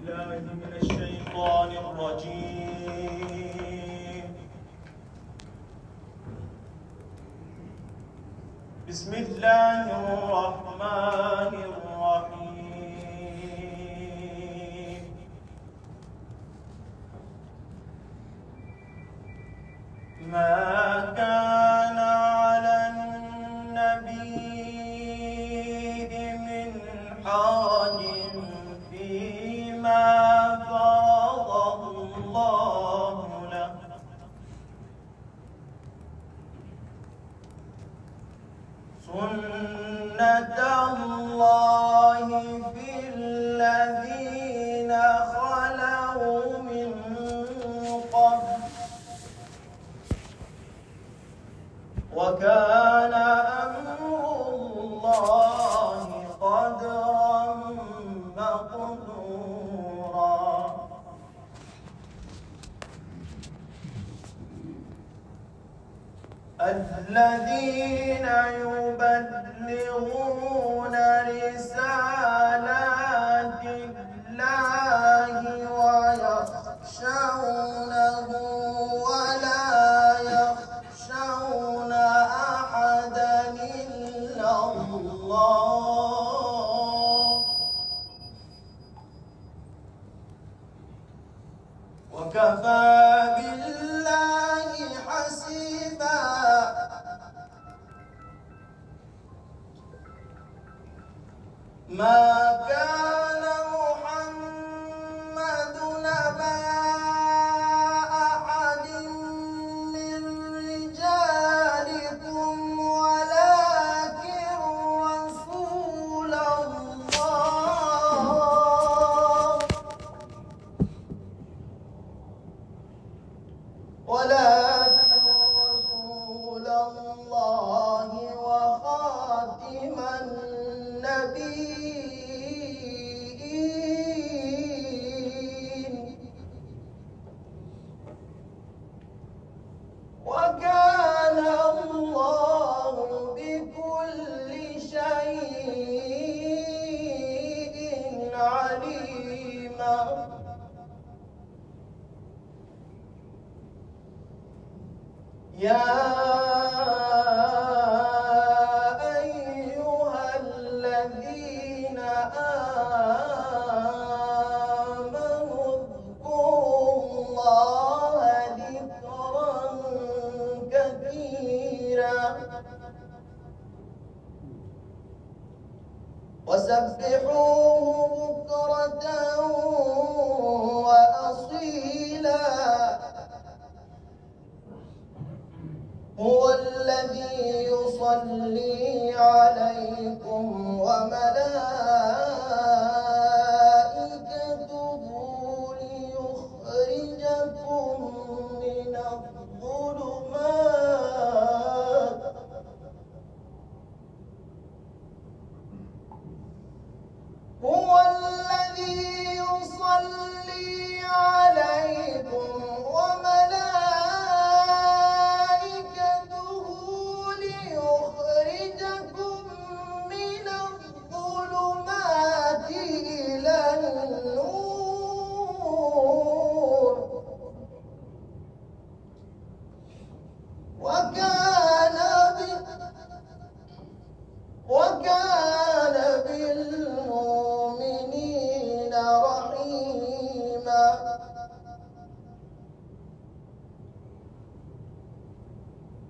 بالله من الشيطان الرجيم. بسم الله الرحمن الرحيم. ما كان على النبي من حرج فيما فرض الله له، سنة الله في الذين خلوا من قبل، وكان أمر الله قدرا مقدورا. الذين يبلغون رسالات الله ويخشونه ولا يخشون أحدا إلا الله، وكفى بالله حسيبا. ما كان محمد أبا أحد من رجالكم ولكن رسول الله وخاتم النبيين، وكان الله بكل شيء عليما. يا أيها الذين آمنوا اذكروا الله ذكرا كثيرا وسبحوه بكرة وأصيلا. هو الذي يصلي عليكم وملائكته ليخرجكم من الظلمات هو الذي يصلي عليكم وملائكته ليخرجكم من الظلمات إلى النور، وكان بالمؤمنين رحيما.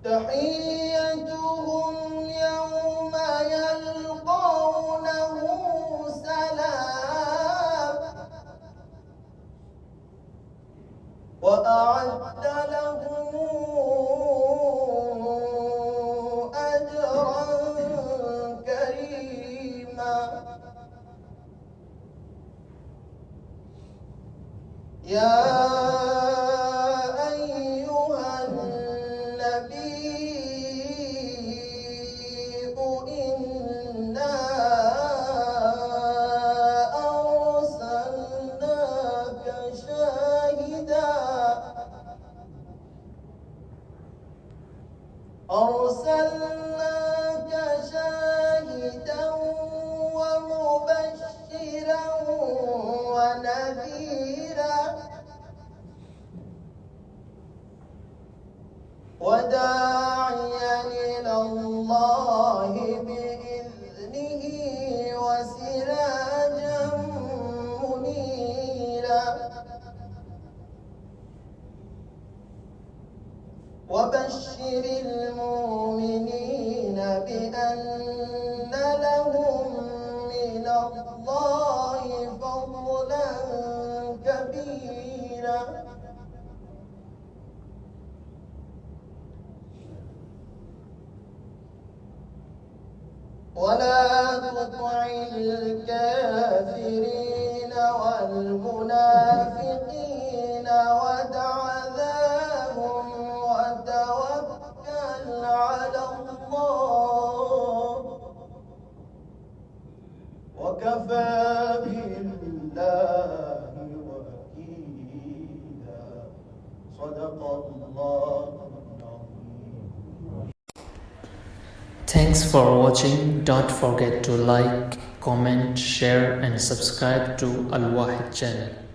تحيتهم يوم يلقونه سلام، وأعد لهم أجرا كريما. يا أيها النبي إنا أرسلناك شاهدا ومبشرا ونذيرا وداعيا إلى الله بإذنه وسراجا منيرا وبشر المؤمنين بأن لهم من الله فضلا كبيرا ولا تطع الكافرين والمنافقين ودع ذاهم وتوكل على الله وكفى بالله وكيلا صدق الله العظيم. Thanks for watching. Don't forget to like, comment, share and subscribe to Al Wahid channel.